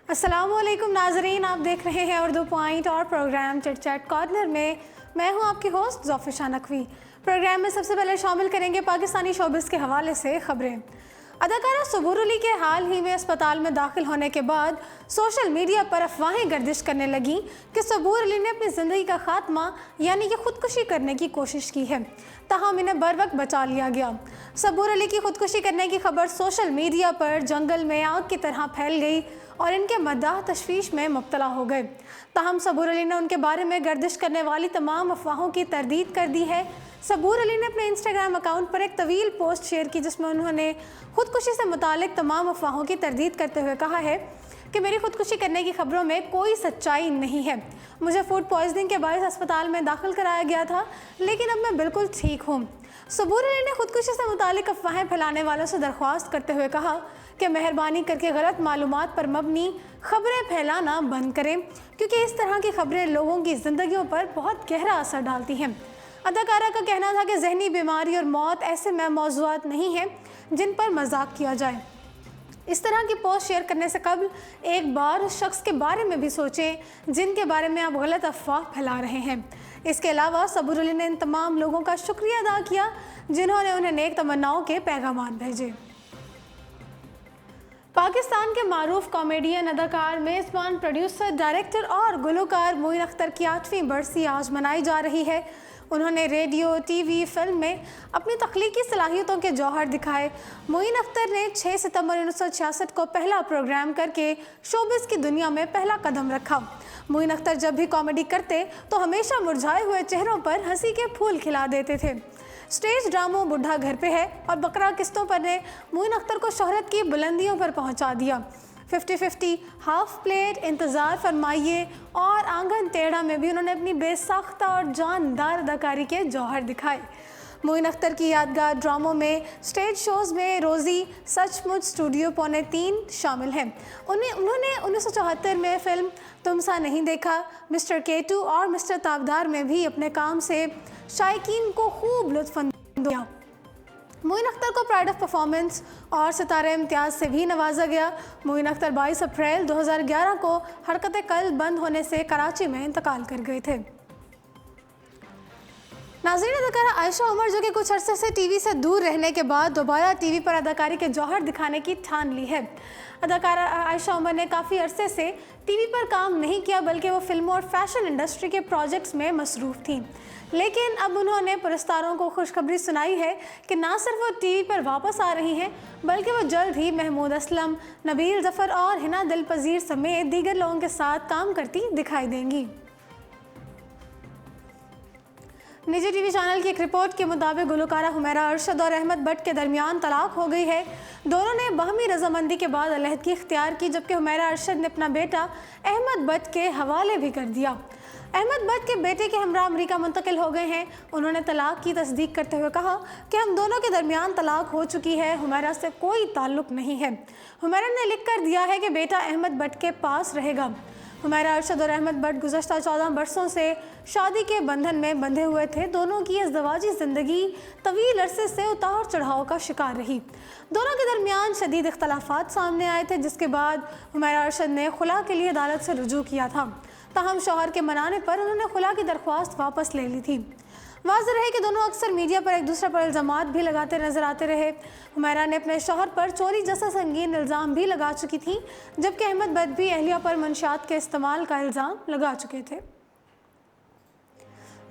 अस्सलामुअलैकुम नाजरीन, आप देख रहे हैं उर्दू पॉइंट और प्रोग्राम चिट चैट कॉर्नर में। मैं हूं आपकी होस्ट ज़ोफ़िशा नकवी। प्रोग्राम में सबसे पहले शामिल करेंगे पाकिस्तानी शोबिस के हवाले से खबरें। अदाकारा सबूर अली के हाल ही में अस्पताल में दाखिल होने के बाद सोशल मीडिया पर अफवाहें गर्दिश करने लगी कि सबूर अली ने अपनी ज़िंदगी का खात्मा यानी कि खुदकुशी करने की कोशिश की है, ताहम इन्हें बर वक्त बचा लिया गया। सबूर अली की खुदकुशी करने की खबर सोशल मीडिया पर जंगल में आग की तरह फैल गई और इनके मद्दाह तशवीश में मुब्तला हो गए। ताहम सबूर अली ने उनके बारे में गर्दिश करने वाली तमाम अफवाहों की तरदीद कर दी है। सबूर अली ने अपने इंस्टाग्राम अकाउंट पर एक तवील पोस्ट शेयर की जिसमें उन्होंने खुदकुशी से मुतालिक तमाम अफवाहों की तरदीद करते हुए कहा है कि मेरी खुदकुशी करने की खबरों में कोई सच्चाई नहीं है। मुझे फूड पॉइजनिंग के बायस अस्पताल में दाखिल कराया गया था, लेकिन अब मैं बिल्कुल ठीक हूँ। सबूर अली ने खुदकुशी से मुतालिक अफवाहें फैलाने वालों से दरख्वास्त करते हुए कहा कि मेहरबानी करके गलत मालूमात पर मबनी खबरें फैलाना बंद करें, क्योंकि इस तरह की खबरें लोगों की ज़िंदगियों पर बहुत गहरा असर डालती हैं। अदाकारा का कहना था कि जहनी बीमारी और मौत ऐसे मौज़ूआत नहीं हैं जिन पर मजाक किया जाए। इस तरह की पोस्ट शेयर करने से कबल एक बार उस शख्स के बारे में भी सोचें जिनके बारे में आप गलत अफवाह फैला रहे हैं। इसके अलावा सबूर अली ने इन तमाम लोगों का शुक्रिया अदा किया जिन्होंने उन्हें नेक तमन्नाओं के पैगाम भेजे। पाकिस्तान के मारूफ कॉमेडियन, अदाकार, मेज़बान, प्रोड्यूसर, डायरेक्टर और गुलकार मोइन अख्तर की 8वीं बरसी आज मनाई जा रही है। उन्होंने रेडियो, टीवी, फिल्म में अपनी तख्लीकी सलाहियतों के जौहर दिखाए। मोइन अख्तर ने 6 सितंबर 1966 को पहला प्रोग्राम करके शोबिस की दुनिया में पहला कदम रखा। मोइन अख्तर जब भी कॉमेडी करते तो हमेशा मुरझाए हुए चेहरों पर हंसी के फूल खिला देते थे। स्टेज ड्रामों बुढ़ा घर पे है और बकरा किस्तों पर ने मोइन अख्तर को शोहरत की बुलंदियों पर पहुंचा दिया। 50-50, हाफ प्लेट, इंतज़ार फरमाइए और आंगन टेढ़ा में भी उन्होंने अपनी बेसाख्ता और जानदार अदाकारी के जौहर दिखाए। मोइन अख्तर की यादगार ड्रामों में स्टेज शोज़ में रोज़ी, सचमुच, स्टूडियो पौने 3 शामिल हैं। उन्होंने 1974 में फ़िल्म तुम सा नहीं देखा, मिस्टर केटू और मिस्टर ताबदार में भी अपने काम से शायकीन को खूब लुत्फ़अंदोज़ किया। मोइन अख्तर को प्राइड ऑफ परफॉर्मेंस और सितारे इम्तियाज़ से भी नवाजा गया। मोइन अख्तर 22 अप्रैल 2011 को हरकत कल्ब बंद होने से कराची में इंतकाल कर गए थे। नाज़रीन, अदाकारा आयशा उमर जो कि कुछ अरसे से टीवी से दूर रहने के बाद दोबारा टीवी पर अदाकारी के जौहर दिखाने की ठान ली है। अदाकारा आयशा उमर ने काफ़ी अरसे से टीवी पर काम नहीं किया, बल्कि वो फिल्मों और फैशन इंडस्ट्री के प्रोजेक्ट्स में मसरूफ़ थीं। लेकिन अब उन्होंने पुरस्कारों को खुशखबरी सुनाई है कि ना सिर्फ वो टीवी पर वापस आ रही हैं, बल्कि वो जल्द ही महमूद असलम, नबील ज़फ़र और हिना दिलपज़ीर समेत दीगर लोगों के साथ काम करती दिखाई देंगी। निजी टीवी चैनल की एक रिपोर्ट के मुताबिक गुलकारा हुमैरा अरशद और अहमद बट के दरमियान तलाक हो गई है। दोनों ने बाहमी रजामंदी के बाद अलहदगी इख्तियार की, जबकि हुमैरा अरशद ने अपना बेटा अहमद बट के हवाले भी कर दिया। अहमद बट के बेटे के हमरा अमरीका मुंतकिल हो गए हैं। उन्होंने तलाक की तस्दीक करते हुए कहा कि हम दोनों के दरमियान तलाक हो चुकी है, हुमैरा से कोई ताल्लुक़ नहीं है। हुमैरा ने लिख कर दिया है कि बेटा अहमद बट के पास रहेगा। हुमैरा अरशद और अहमद बट गुज़श्ता 14 बरसों से शादी के बंधन में बंधे हुए थे। दोनों की इज़्दवाजी ज़िंदगी तवील अरसे से उतार चढ़ाव का शिकार रही। दोनों के दरमियान शदीद इख्तलाफात सामने आए थे, जिसके बाद हुमैरा अरशद ने खुला के लिए अदालत से रुजू किया था। ताहम शौहर के मनाने पर उन्होंने खुला की दरख्वास्त वापस ले ली थी। वाज़ेह रहे कि दोनों अक्सर मीडिया पर एक दूसरे पर इल्ज़ामात भी लगाते नजर आते रहे। हुमैरा ने अपने शौहर पर चोरी जैसा संगीन इल्ज़ाम भी लगा चुकी थी, जबकि अहमद बट भी अहलिया पर मंशात के इस्तेमाल का इल्ज़ाम लगा चुके थे।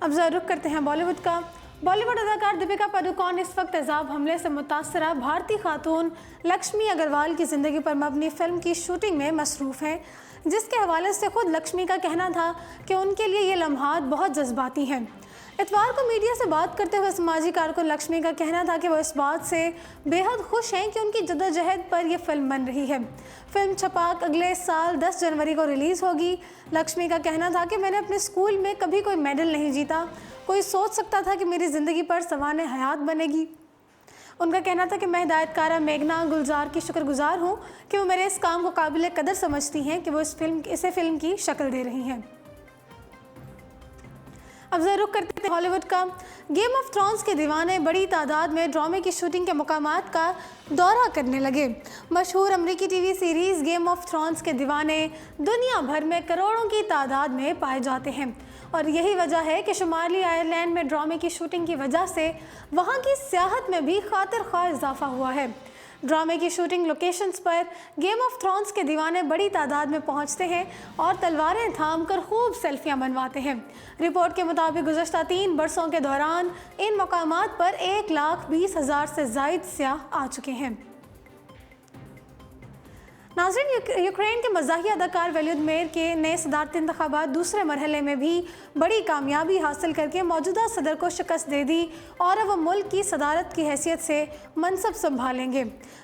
अब ज़रा रुख करते हैं बॉलीवुड का। बॉलीवुड अदाकार दीपिका पादुकोण इस वक्त तेज़ाब हमले से मुतासरा भारतीय खातून लक्ष्मी अग्रवाल की ज़िंदगी पर मबनी फ़िल्म की शूटिंग में मसरूफ़ हैं, जिसके हवाले से खुद लक्ष्मी का कहना था कि उनके लिए ये लम्हात बहुत जज्बाती हैं। इतवार को मीडिया से बात करते हुए समाजी कारकुन लक्ष्मी का कहना था कि वो इस बात से बेहद खुश हैं कि उनकी जद्दोजहद पर यह फ़िल्म बन रही है। फ़िल्म छपाक अगले साल 10 जनवरी को रिलीज़ होगी। लक्ष्मी का कहना था कि मैंने अपने स्कूल में कभी कोई मेडल नहीं जीता, कोई सोच सकता था कि मेरी ज़िंदगी पर सवाने हयात बनेगी। उनका कहना था कि मैं हिदायतकारा मेघना गुलजार की शुक्रगुजार हूँ कि वो मेरे इस काम को काबिल कदर समझती हैं कि वो इसे फ़िल्म की शक्ल दे रही हैं। अब जरा रुक करते थे हॉलीवुड का। गेम ऑफ थ्रोन्स के दीवाने बड़ी तादाद में ड्रामे की शूटिंग के मुकामात का दौरा करने लगे। मशहूर अमेरिकी TV series game of thrones के दीवाने दुनिया भर में करोड़ों की तादाद में पाए जाते हैं और यही वजह है कि शुमाली आयरलैंड में ड्रामे की शूटिंग की वजह से वहाँ की सियाहत में भी खातिर खा इजाफा हुआ है। ड्रामे की शूटिंग लोकेशंस पर गेम ऑफ थ्रोन्स के दीवाने बड़ी तादाद में पहुंचते हैं और तलवारें थाम कर खूब सेल्फियां बनवाते हैं। रिपोर्ट के मुताबिक गुज़श्ता 3 बरसों के दौरान इन मकामात पर 1,20,000 से ज़ायद सियाह आ चुके हैं। नाज़रीन, यूक्रेन के मज़ाहिया अदाकार व्लादिमीर के नए सदारती इंतखाबात दूसरे मरहले में भी बड़ी कामयाबी हासिल करके मौजूदा सदर को शिकस्त दे दी और अब वो मुल्क की सदारत की हैसियत से मनसब संभालेंगे।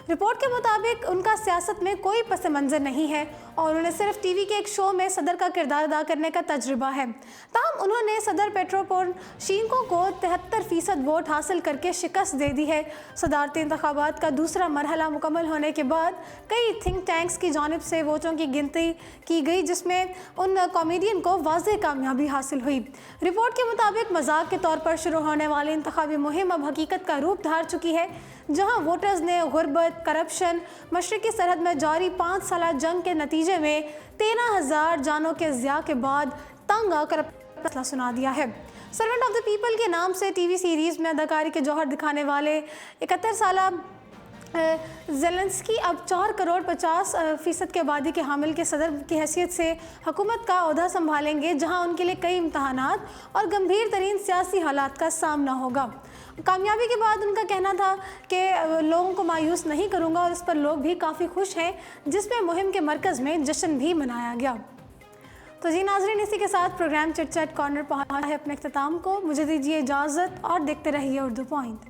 रिपोर्ट के मुताबिक उनका सियासत में कोई पस मंज़र नहीं है और उन्हें सिर्फ टीवी के एक शो में सदर का किरदार अदा करने का तजुर्बा है। ताहम उन्होंने सदर पेट्रो पोरोशेंको को 73% वोट हासिल करके शिकस्त दे दी है। सदारती इंतखाबात का दूसरा मरहला मुकम्मल होने के बाद कई थिंक टैंक्स की जानिब से वोटों की गिनती की गई, जिसमें उन कॉमेडियन को वाज़ेह कामयाबी हासिल हुई। रिपोर्ट के मुताबिक मजाक के तौर पर शुरू होने वाली इंतखाबी मुहिम अब हकीकत का रूप धार चुकी है, जहां वोटर्स ने गुर्बत, करप्शन, मशरक़ी सरहद में जारी 5 साला जंग के नतीजे में 13,000 जानों के ज़िया के बाद तंग आकर फैसला सुना दिया है। सर्वेंट ऑफ द पीपल के नाम से टीवी सीरीज़ में अदाकारी के जौहर दिखाने वाले 71 साला ज़ेलेंस्की अब 4 करोड़ 50% की आबादी के हामिल के सदर की हैसियत से हुकूमत का ओहदा संभालेंगे, जहां उनके लिए कई इम्तहानात और गंभीर तरीन सियासी हालात का सामना होगा। कामयाबी के बाद उनका कहना था कि लोगों को मायूस नहीं करूंगा और इस पर लोग भी काफ़ी खुश हैं, जिसमें मुहिम के मरकज़ में जश्न भी मनाया गया। तो जी नाज़रीन, इसी के साथ प्रोग्राम चिट चैट कॉर्नर पहुँचा है अपने इख्तिताम को। मुझे दीजिए इजाज़त और देखते रहिए उर्दू पॉइंट।